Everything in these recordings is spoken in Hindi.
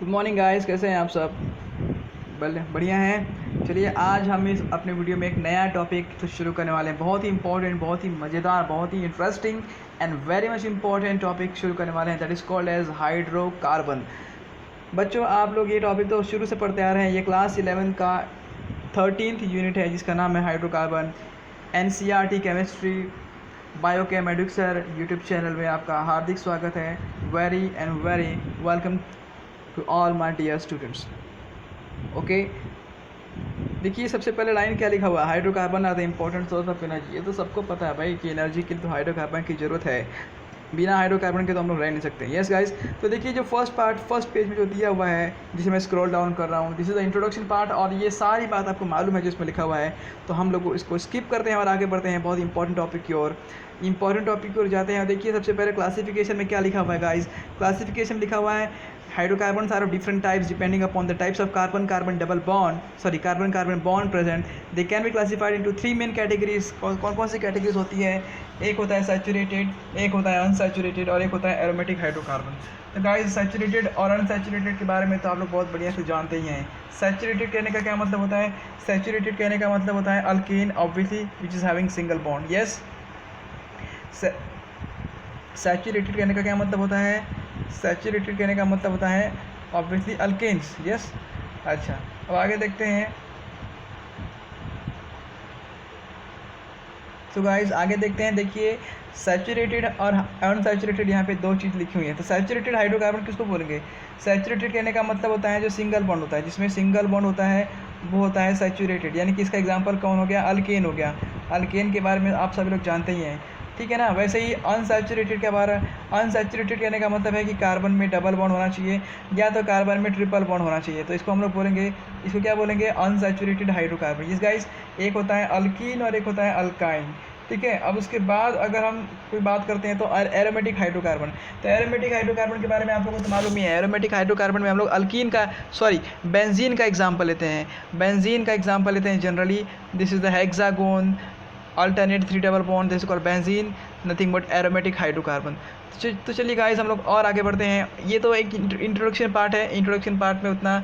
गुड मॉर्निंग गाइस, कैसे हैं आप सब? बढ़िया हैं। चलिए आज हम इस अपने वीडियो में एक नया टॉपिक तो शुरू करने वाले हैं। बहुत ही इंपॉर्टेंट, बहुत ही मज़ेदार, बहुत ही interesting and very much important topic शुरू करने वाले हैं, that is called as hydrocarbon. बच्चों, आप लोग ये टॉपिक तो शुरू से पढ़ते आ रहे हैं। ये क्लास 11 का 13th यूनिट है जिसका नाम है hydrocarbon. NCERT chemistry biochem Eduxer YouTube channel में आपका हार्दिक स्वागत है। Very and very welcome to all my dear students. Okay, देखिए सबसे पहले लाइन क्या लिखा हुआ है, hydrocarbon are the important source of energy. ये तो सबको पता है भाई कि एनर्जी के लिए तो हाइड्रोकार्बन की ज़रूरत है। बिना हाइड्रोकार्बन के तो हम लोग रह नहीं सकते। यस गाइस, तो देखिए जो फर्स्ट पेज में जो दिया हुआ है, जिसे मैं स्क्रॉल डाउन कर रहा हूँ, this is the introduction part, और ये सारी बात आपको मालूम है जिसमें लिखा हुआ है। तो हम लोग इसको स्किप करते हैं और आगे बढ़ते हैं बहुत इंपॉर्टेंट टॉपिक की ओर जाते हैं। देखिए सबसे पहले क्लासिफिकेशन में क्या लिखा हुआ है गाइस। क्लासिफिकेशन लिखा हुआ है hydrocarbons are of different types depending upon the types of carbon-carbon bond present. They can be classified into three main categories. कौन सी कैटेगरीज होती है? एक होता है सैचुरेटेड, एक होता है अनसैचुरेटेड और एक होता है एरोमेटिक हाइड्रोकार्बन। तो गाइस सैचुरेटेड और अनसैचुरेटेड के बारे में तो आप लोग बहुत बढ़िया से जानते ही हैं। सैचुरेटेड कहने का क्या मतलब होता है? सैचुरेटेड कहने का मतलब होता है alkane obviously which is having single bond. Yes, saturated कहने का क्या मतलब होता है? सैचुरेटेड कहने का मतलब होता है ऑब्वियसली अल्केन्स। यस, अच्छा अब आगे देखते हैं। तो गाइस आगे देखते हैं। देखिए सैचुरेटेड और अनसैचुरेटेड यहाँ पे दो चीज़ लिखी हुई है। तो सैचुरेटेड हाइड्रोकार्बन किसको बोलेंगे? सैचुरेटेड कहने का मतलब होता है जो सिंगल बॉन्ड होता है, जिसमें सिंगल बॉन्ड होता है वो होता है सैचुरेटेड। यानी कि इसका एग्जांपल कौन हो गया? अल्केन हो गया। अल्केन के बारे में आप सभी लोग जानते ही हैं, ठीक है ना। वैसे ही अनसैचुरेटेड के बारे में, अनसैचुरेटेड कहने का मतलब है कि कार्बन में डबल बॉन्ड होना चाहिए या तो कार्बन में ट्रिपल बॉन्ड होना चाहिए। तो इसको हम लोग बोलेंगे, इसको क्या बोलेंगे? Unsaturated hydrocarbon. जिस गाइस एक होता है अल्कीन और एक होता है अल्काइन, ठीक है। अब उसके बाद अगर हम कोई बात करते हैं तो एरोमेटिक हाइड्रोकार्बन। तो एरोमेटिक हाइड्रोकार्बन के बारे में आप लोगों को तो मालूम ही है। एरोमेटिक हाइड्रोकार्बन में हम लोग अल्कीन का बेंजीन का एग्जाम्पल लेते हैं। बेंजीन का एग्जाम्पल लेते हैं generally. This is the hexagon alternate 3 double bond, this is called benzene, nothing but aromatic hydrocarbon। तो चलिए गाइस हम लोग और आगे बढ़ते हैं। ये तो एक इंट्रोडक्शन पार्ट है। इंट्रोडक्शन पार्ट में उतना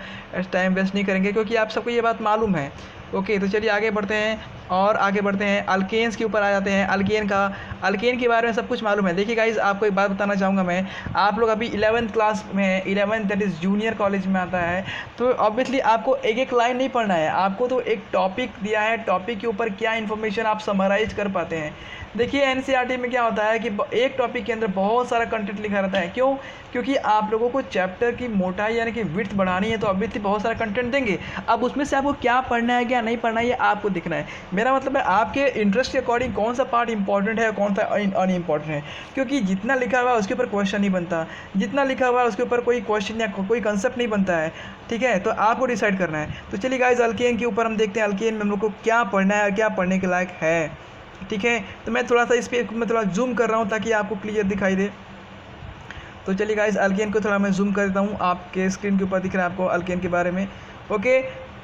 टाइम वेस्ट नहीं करेंगे क्योंकि आप सबको ये बात मालूम है। ओके, तो चलिए आगे बढ़ते हैं और आगे बढ़ते हैं अल्केन्स के ऊपर आ जाते हैं। अल्केन के बारे में सब कुछ मालूम है। देखिए गाइस आपको एक बात बताना चाहूँगा मैं, आप लोग अभी 11th क्लास में हैं, 11th that is junior college में आता है। तो ऑब्वियसली आपको एक एक लाइन नहीं पढ़ना है, आपको तो एक टॉपिक दिया है, टॉपिक के ऊपर क्या इन्फॉर्मेशन आप समराइज कर पाते हैं। देखिए NCERT में क्या होता है कि एक टॉपिक के अंदर बहुत सारा कंटेंट लिखा रहता है। क्यों? क्योंकि आप लोगों को चैप्टर की मोटाई यानी कि विड्थ बढ़ानी है, तो ऑब्वियसली बहुत सारा कंटेंट देंगे। अब उसमें से आपको क्या पढ़ना है क्या नहीं पढ़ना है ये आपको दिखना है। मेरा मतलब है आपके इंटरेस्ट के अकॉर्डिंग कौन सा पार्ट इंपॉर्टेंट है और कौन सा अनइम्पॉर्टेंट है। क्योंकि जितना लिखा हुआ है उसके ऊपर क्वेश्चन नहीं बनता, जितना लिखा हुआ है उसके ऊपर कोई क्वेश्चन या कोई कंसेप्ट नहीं बनता है, ठीक है। तो आपको डिसाइड करना है। तो चलिए गाइस अल्केन के ऊपर हम देखते हैं अल्केन में हम लोग को क्या पढ़ना है और क्या पढ़ने के लायक है, ठीक है। तो मैं थोड़ा सा इस पर मैं थोड़ा जूम कर रहा हूँ ताकि आपको क्लियर दिखाई दे। तो चलिए गाइस अल्केन को थोड़ा मैं जूम कर देता हूँ, आपके स्क्रीन के ऊपर दिख रहा है आपको अल्केन के बारे में। ओके,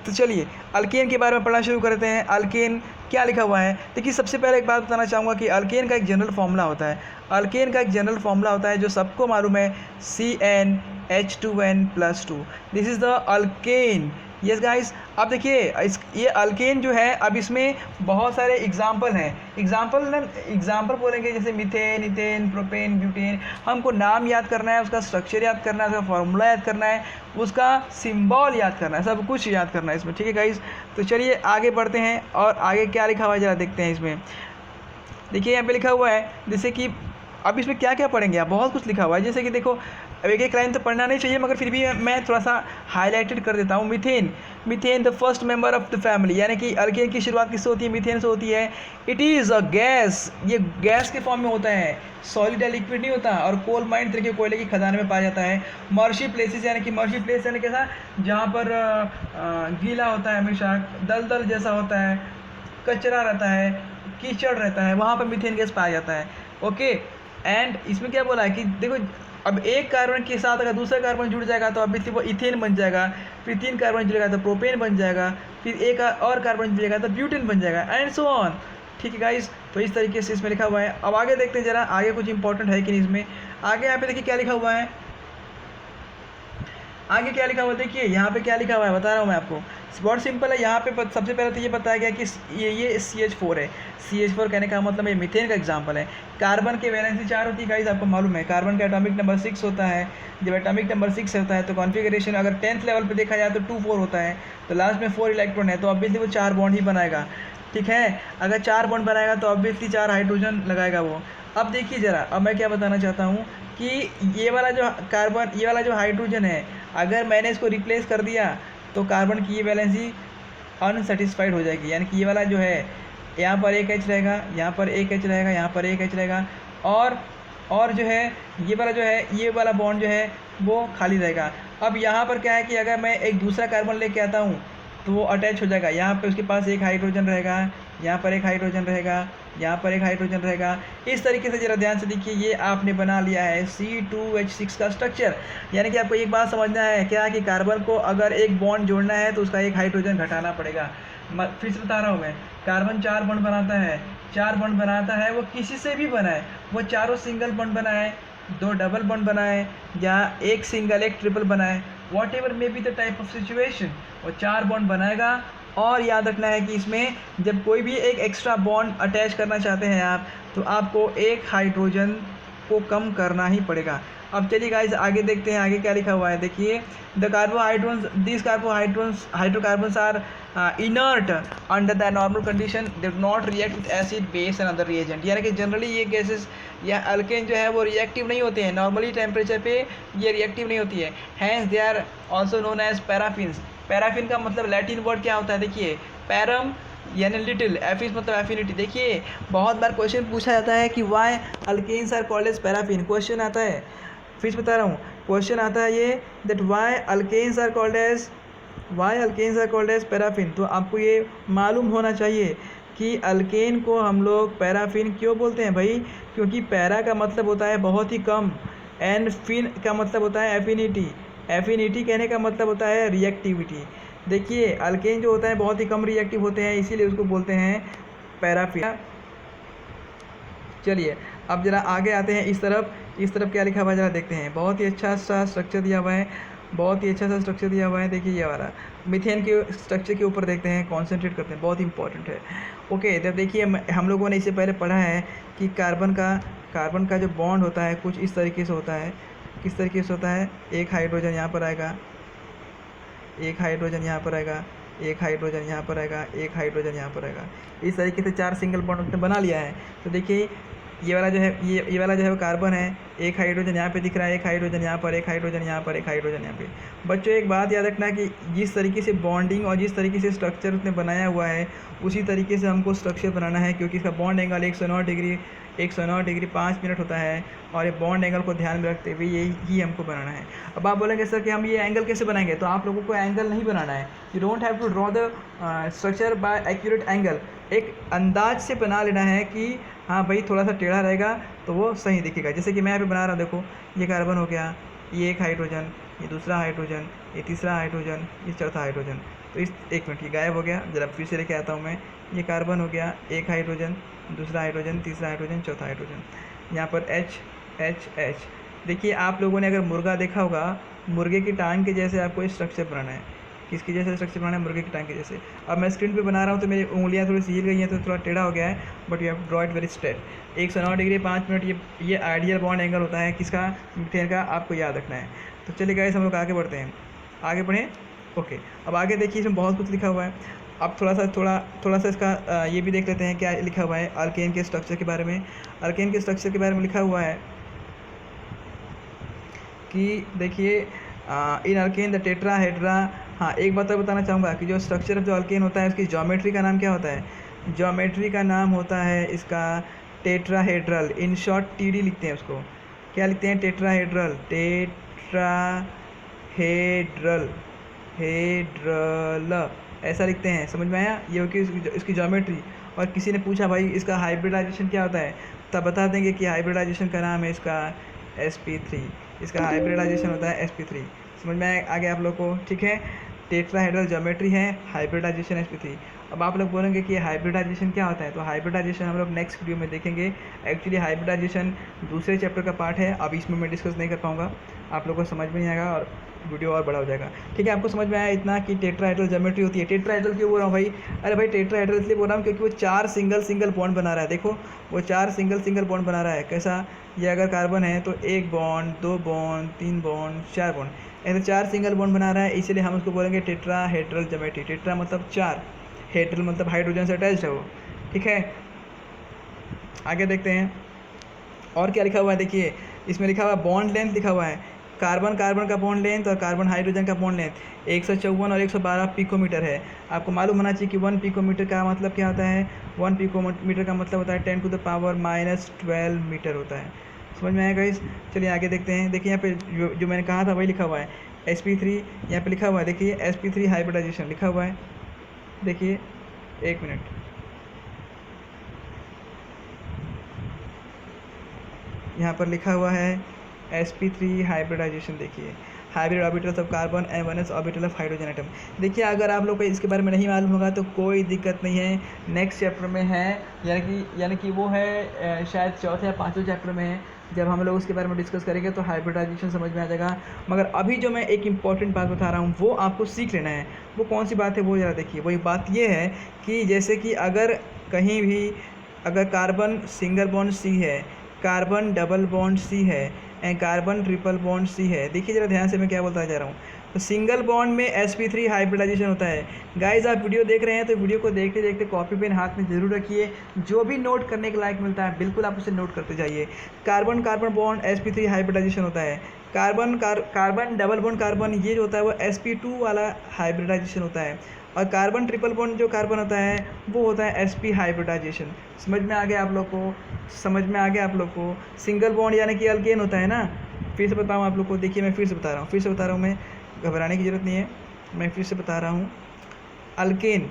तो चलिए अल्केन के बारे में पढ़ना शुरू करते हैं। अल्केन क्या लिखा हुआ है? देखिए सबसे पहले एक बात बताना चाहूँगा कि अल्केन का एक जनरल फार्मूला होता है। अल्केन का एक जनरल फार्मूला होता है जो सबको मालूम है, CnH2n+2। This is the alkane. Yes guys, अब देखिए ये अल्केन जो है, अब इसमें बहुत सारे एग्जाम्पल हैं। एग्जाम्पल बोलेंगे जैसे मीथेन, इथेन, प्रोपेन, ब्यूटेन। हमको नाम याद करना है, उसका स्ट्रक्चर याद करना है, उसका फार्मूला याद करना है, उसका सिंबल याद करना है, सब कुछ याद करना है इसमें, ठीक है गाइस। तो चलिए आगे बढ़ते हैं और आगे क्या लिखा हुआ है ज़रा देखते हैं इसमें। देखिए यहाँ पे लिखा हुआ है जैसे कि अब इसमें क्या क्या पढ़ेंगे आप, बहुत कुछ लिखा हुआ है। जैसे कि देखो अब एक एक लाइन तो पढ़ना नहीं चाहिए मगर फिर भी मैं थोड़ा सा हाईलाइटेड कर देता हूँ। Methane the first member of the family, यानी कि अल्केन की शुरुआत किससे होती है? मीथेन से होती है। इट इज़ अ गैस, ये गैस के फॉर्म में होता है, सॉलिड या लिक्विड नहीं होता। और कोल माइन तरीके कोयले की खदान में पाया जाता है। मर्शी प्लेसेस, यानी कि मर्शी प्लेस यानी कैसा, जहाँ पर गीला होता है, हमेशा दलदल जैसा होता है, कचरा रहता है, कीचड़ रहता है, वहाँ पर मीथेन गैस पाया जाता है। ओके, एंड इसमें क्या बोला है कि देखो अब एक कार्बन के साथ अगर दूसरा कार्बन जुड़ जाएगा तो अभी वो इथेन बन जाएगा, फिर 3 कार्बन जुड़ेगा तो प्रोपेन बन जाएगा, फिर एक और कार्बन जुड़ेगा तो ब्यूटेन बन जाएगा, एंड सो ऑन, ठीक है गाइस। तो इस तरीके से इसमें लिखा हुआ है। अब आगे देखते हैं जरा आगे कुछ इंपॉर्टेंट है कि नहीं इसमें। आगे यहाँ पे देखिए क्या लिखा हुआ है। आगे क्या लिखा हुआ है देखिए, यहाँ पे क्या लिखा हुआ है बता रहा हूँ मैं आपको, बहुत सिंपल है। यहाँ पे सबसे पहले तो ये बताया गया कि ये CH4 है। CH4 कहने का मतलब ये मीथेन का एग्जाम्पल है। कार्बन की वैलेंसी 4 होती है गाइस, आपको मालूम है। कार्बन का एटॉमिक नंबर 6 होता है। जब एटॉमिक नंबर 6 होता है तो कॉन्फिगरेशन अगर 10th लेवल पे देखा जाए तो 2 4 होता है, तो लास्ट में 4 इलेक्ट्रॉन है, तो ऑब्वियसली वो 4 बॉन्ड ही बनाएगा। ठीक है, अगर 4 बॉन्ड बनाएगा तो ऑब्वियसली 4 हाइड्रोजन लगाएगा वो। अब देखिए ज़रा, अब मैं क्या बताना चाहता हूँ कि ये वाला जो कार्बन, ये वाला जो हाइड्रोजन है, अगर मैंने इसको रिप्लेस कर दिया तो कार्बन की ये वैलेंसी अनसेटिस्फाइड हो जाएगी। यानी कि ये वाला जो है, यहाँ पर एक H रहेगा, यहाँ पर एक H रहेगा, यहाँ पर एक H रहेगा, और जो है ये वाला जो है, ये वाला बॉन्ड जो है वो खाली रहेगा। अब यहाँ पर क्या है कि अगर मैं एक दूसरा कार्बन लेके आता हूँ तो वो अटैच हो जाएगा। यहाँ पे उसके पास एक हाइड्रोजन रहेगा, यहाँ पर एक हाइड्रोजन रहेगा, यहाँ पर एक हाइड्रोजन रहेगा। इस तरीके से ज़रा ध्यान से देखिए, ये आपने बना लिया है C2H6 का स्ट्रक्चर। यानी कि आपको एक बात समझना है क्या, कि कार्बन को अगर एक बॉन्ड जोड़ना है तो उसका एक हाइड्रोजन घटाना पड़ेगा। फिर से बता रहा हूँ मैं, कार्बन 4 बॉन्ड बनाता है, 4 बॉन्ड बनाता है, वो किसी से भी बनाए, वो चारों सिंगल बॉन्ड बनाए, 2 डबल बॉन्ड बनाए, या एक सिंगल एक ट्रिपल बनाए, what ever may be the type of situation, वो 4 बॉन्ड बनाएगा। और याद रखना है कि इसमें जब कोई भी एक एक्स्ट्रा बॉन्ड अटैच करना चाहते हैं आप, तो आपको एक हाइड्रोजन को कम करना ही पड़ेगा। अब चलिए गाइस आगे देखते हैं, आगे क्या लिखा हुआ है देखिए, the carbohydrons, this carbohydrons hydrocarbons are inert under the normal condition, they do not react with acid base and other reagent. यानी कि जनरली ये गैसेस या अल्केन जो है वो रिएक्टिव नहीं होते हैं, नॉर्मली टेम्परेचर पे ये रिएक्टिव नहीं होती है। Hence they are also known as paraffins. Paraffin का मतलब लैटिन वर्ड क्या होता है देखिए, पैरम यानी लिटिल, एफिस मतलब एफिनिटी। देखिए बहुत बार क्वेश्चन पूछा जाता है कि why alkanes are called as paraffin, question आता है, फिर बता रहा हूँ, क्वेश्चन आता है ये, that why alkanes are called as paraffin. तो आपको ये मालूम होना चाहिए कि अल्केन को हम लोग पैराफिन क्यों बोलते हैं भाई, क्योंकि पैरा का मतलब होता है बहुत ही कम, एंड फिन का मतलब होता है एफिनिटी। एफिनिटी कहने का मतलब होता है रिएक्टिविटी। देखिए अल्केन जो होता है बहुत ही कम रिएक्टिव होते हैं, इसीलिए उसको बोलते हैं पैराफिन। चलिए अब जरा आगे आते हैं, इस तरफ क्या लिखा हुआ है जरा देखते हैं। बहुत ही अच्छा सा स्ट्रक्चर दिया हुआ है, देखिए ये वाला मीथेन के स्ट्रक्चर के ऊपर देखते हैं, कॉन्सेंट्रेट करते हैं, बहुत इंपॉर्टेंट है। ओके, जब देखिए हम लोगों ने इससे पहले पढ़ा है कि कार्बन का जो बॉन्ड होता है कुछ इस तरीके से होता है। किस तरीके से होता है, एक हाइड्रोजन यहाँ पर आएगा, एक हाइड्रोजन यहाँ पर आएगा, एक हाइड्रोजन यहाँ पर आएगा, एक हाइड्रोजन यहाँ पर आएगा। इस तरीके से 4 सिंगल बॉन्ड उसने बना लिया है। तो देखिए ये वाला जो है, ये वाला जो है वो कार्बन है, एक हाइड्रोजन यहाँ पे दिख रहा है, एक हाइड्रोजन यहाँ पर, एक हाइड्रोजन यहाँ पर, एक हाइड्रोजन यहाँ पे। बच्चों एक बात याद रखना कि जिस तरीके से बॉन्डिंग और जिस तरीके से स्ट्रक्चर उसने बनाया हुआ है उसी तरीके से हमको स्ट्रक्चर बनाना है, क्योंकि इसका बॉन्ड एंगल 109 डिग्री 5 मिनट होता है, और ये बॉन्ड एंगल को ध्यान में रखते हुए यही हमको बनाना है। अब आप बोलेंगे सर कि हम ये एंगल कैसे बनाएंगे, तो आप लोगों को एंगल नहीं बनाना है, you don't have to draw the structure by accurate angle. एक अंदाज से बना लेना है कि हाँ भाई थोड़ा सा टेढ़ा रहेगा तो वो सही दिखेगा। जैसे कि मैं यहाँ पे बना रहा हूँ, देखो ये कार्बन हो गया, ये एक हाइड्रोजन, ये दूसरा हाइड्रोजन, ये तीसरा हाइड्रोजन, ये चौथा हाइड्रोजन। तो इस एक मिनट ये गायब हो गया, जरा फिर से लेके आता हूँ मैं। ये कार्बन हो गया, एक हाइड्रोजन, दूसरा हाइड्रोजन, तीसरा हाइड्रोजन, चौथा हाइड्रोजन, यहाँ पर H। देखिए आप लोगों ने अगर मुर्गा देखा होगा, मुर्गे की टांग के जैसे आपको स्ट्रक्चर बनाना है। किसके जैसे स्ट्रक्चर बनाना है, मुर्गे की टांग के जैसे। अब मैं स्क्रीन पे बना रहा हूँ तो मेरी उंगलियाँ थोड़ी सी हिल गई हैं, तो थोड़ा टेढ़ा हो गया है, but you have draw it very straight. 109 degree 5 minute ये आइडियल बॉन्ड एंगल होता है किसका, मीथेन का, आपको याद रखना है। तो चलिए गाइस हम लोग आगे बढ़ते हैं, आगे बढ़ें। ओके, अब आगे देखिए इसमें बहुत कुछ लिखा हुआ है। अब थोड़ा सा इसका ये भी देख लेते हैं क्या लिखा हुआ है अल्केन के स्ट्रक्चर के बारे में। अल्केन के स्ट्रक्चर के बारे में लिखा हुआ है कि देखिए इन अल्केन द टेट्राहेड्रा। हाँ एक बात और बताना चाहूँगा कि जो स्ट्रक्चर जो अल्केन होता है उसकी ज्योमेट्री का नाम क्या होता है, ज्योमेट्री का नाम होता है इसका टेट्राहेड्रल। इन शॉर्ट TD लिखते हैं उसको, क्या लिखते हैं, टेट्राहेड्रल, हेड्रल ऐसा लिखते हैं, समझ में आया। ये होगी इसकी ज्योमेट्री। और किसी ने पूछा भाई इसका हाइब्रिडाइजेशन क्या होता है, तब बता देंगे कि हाइब्रिडाइजेशन का नाम है इसका sp3, इसका हाइब्रिडाइजेशन होता है sp3। समझ में आ गया आप लोग को, ठीक है। टेट्राहेड्रल ज्योमेट्री है, हाइब्रिडाइजेशन sp3। अब आप लोग बोलेंगे कि हाइब्रिडाइजेशन क्या होता है, तो हाइब्रिडाइजेशन हम लोग नेक्स्ट वीडियो में देखेंगे। एक्चुअली हाइब्रिडाइजेशन दूसरे चैप्टर का पार्ट है, अब इसमें मैं डिस्कस नहीं कर पाऊँगा, आप लोगों को समझ में नहीं आएगा और वीडियो और बड़ा हो जाएगा। ठीक है, आपको समझ में आया इतना कि टेट्राहेड्रल ज्योमेट्री होती है। टेट्राहेड्रल क्यों बोल रहा हूँ भाई? अरे भाई टेट्राहेड्रल इसलिए बोल रहा हूँ क्योंकि वो 4 सिंगल बॉन्ड बना रहा है। देखो वो 4 सिंगल बॉन्ड बना रहा है। कैसा? ये अगर कार्बन है तो 1 बॉन्ड, 2 बॉन्ड, 3 बॉन्ड, 4 बॉन्ड, ऐसे 4 सिंगल बॉन्ड बना रहा है, इसलिए हम उसको बोलेंगे टेट्राहेड्रल ज्योमेट्री। टेट्रा मतलब 4, हेड्रल मतलब हाइड्रोजन से अटैच्ड है वो। ठीक है, आगे देखते हैं और क्या लिखा हुआ है। देखिए इसमें लिखा हुआ है बॉन्ड लेंथ लिखा हुआ है, कार्बन कार्बन का बॉन्ड लेंथ और कार्बन हाइड्रोजन का बॉन्ड लेंथ 154 और 112 पिकोमीटर है। आपको मालूम होना चाहिए कि 1 पिकोमीटर का मतलब क्या होता है। 1 पिकोमीटर का मतलब होता है 10⁻⁻12 मीटर होता है। समझ में आएगा इस? चलिए आगे देखते हैं। देखिए यहाँ पे जो मैंने कहा था वही लिखा हुआ है, sp3 यहाँ पे लिखा हुआ है। देखिए sp3 हाइब्रिडाइजेशन लिखा हुआ है। देखिए 1 मिनट, यहाँ पर लिखा हुआ है sp3 हाइब्रिडाइजेशन। देखिए hybrid orbitals of carbon and 1s orbital of hydrogen atom. देखिए अगर आप लोग को इसके बारे में नहीं मालूम होगा तो कोई दिक्कत नहीं है, नेक्स्ट चैप्टर में है, यानी कि वो है शायद चौथे या पाँचवें चैप्टर में है। जब हम लोग उसके बारे में डिस्कस करेंगे तो हाइब्रिडाइजेशन समझ में आ जाएगा। मगर अभी जो मैं एक इम्पॉर्टेंट बात बता रहा हूँ वो आपको सीख लेना है। वो कौन सी बात है वो ज़रा देखिए। वही बात ये है कि जैसे कि अगर कहीं भी अगर कार्बन सिंगल बॉन्ड सी है, कार्बन डबल बॉन्ड सी है and carbon triple bond C है। देखिए ज़रा ध्यान से मैं क्या बोलता जा रहा हूँ। तो सिंगल बॉन्ड में sp3 हाइब्रिडाइजेशन होता है। गाइस आप वीडियो देख रहे हैं तो वीडियो को देखते देखते कॉपी पेन हाथ में ज़रूर रखिए। जो भी नोट करने के लायक मिलता है बिल्कुल आप उसे नोट करते जाइए। Carbon carbon bond sp3 hybridisation होता है। कार्बन डबल बॉन्ड कार्बन ये जो होता है वो sp2 वाला हाइब्रिडाइजेशन होता है। और कार्बन ट्रिपल बॉन्ड जो कार्बन होता है वो होता है sp हाइब्रिडाइजेशन। समझ में आ गया आप लोग को? समझ में आ गया आप लोग को? सिंगल बॉन्ड यानी कि अल्केन होता है ना। फिर से बताऊँ आप लोग को, देखिए मैं फिर से बता रहा हूँ, मैं घबराने की ज़रूरत नहीं है, मैं फिर से बता रहा हूँ। अल्केन,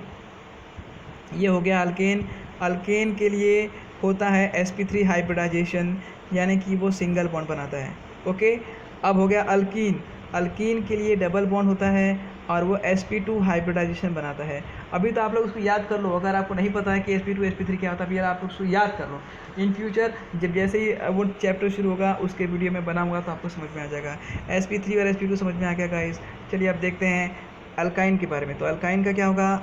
ये हो गया अल्केन। अल्केन के लिए होता है sp3 हाइब्रिडाइजेशन, यानी कि वो सिंगल बॉन्ड बनाता है। ओके, अब हो गया अल्कीन। अल्कीन के लिए डबल बॉन्ड होता है और वो sp2 हाइब्रिडाइजेशन बनाता है। अभी तो आप लोग उसको याद कर लो, अगर आपको नहीं पता है कि sp2 sp3 क्या होता है, भैया आप लोग उसको याद कर लो। इन फ्यूचर जब जैसे ही वो चैप्टर शुरू होगा उसके वीडियो में बनाऊंगा तो आपको समझ में आ जाएगा। sp3 और sp2 समझ में आ गया गाइस। चलिए अब देखते हैं अल्काइन के बारे में। तो अल्काइन का क्या होगा?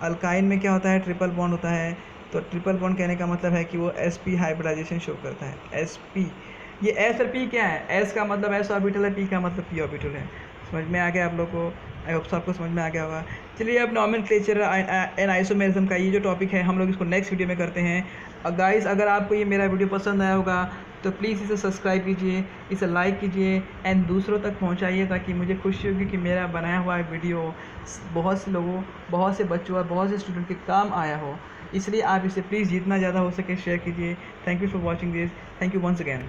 अल्काइन में क्या होता है? ट्रिपल बॉन्ड होता है। तो ट्रिपल बॉन्ड कहने का मतलब है कि वो sp हाइब्रिडाइजेशन शो करता है। sp, ये s और p क्या है? s का मतलब s ऑर्बिटल है, p का मतलब p ऑर्बिटल है। समझ में आ गया आप लोग को? आई होप आपको समझ में आ गया होगा। चलिए अब नॉमेनक्लेचर एंड आइसोमेरिज्म का ये जो टॉपिक है हम लोग इसको नेक्स्ट वीडियो में करते हैं। गाइस अगर आपको ये मेरा वीडियो पसंद आया होगा तो प्लीज़ इसे सब्सक्राइब कीजिए, इसे लाइक कीजिए एंड दूसरों तक पहुंचाइए, ताकि मुझे खुशी होगी कि मेरा बनाया हुआ वीडियो बहुत से लोगों, बहुत से बच्चों और बहुत से स्टूडेंट के काम आया हो। इसलिए आप इसे प्लीज़ जितना ज़्यादा हो सके शेयर कीजिए। Thank you for watching this. Thank you once again.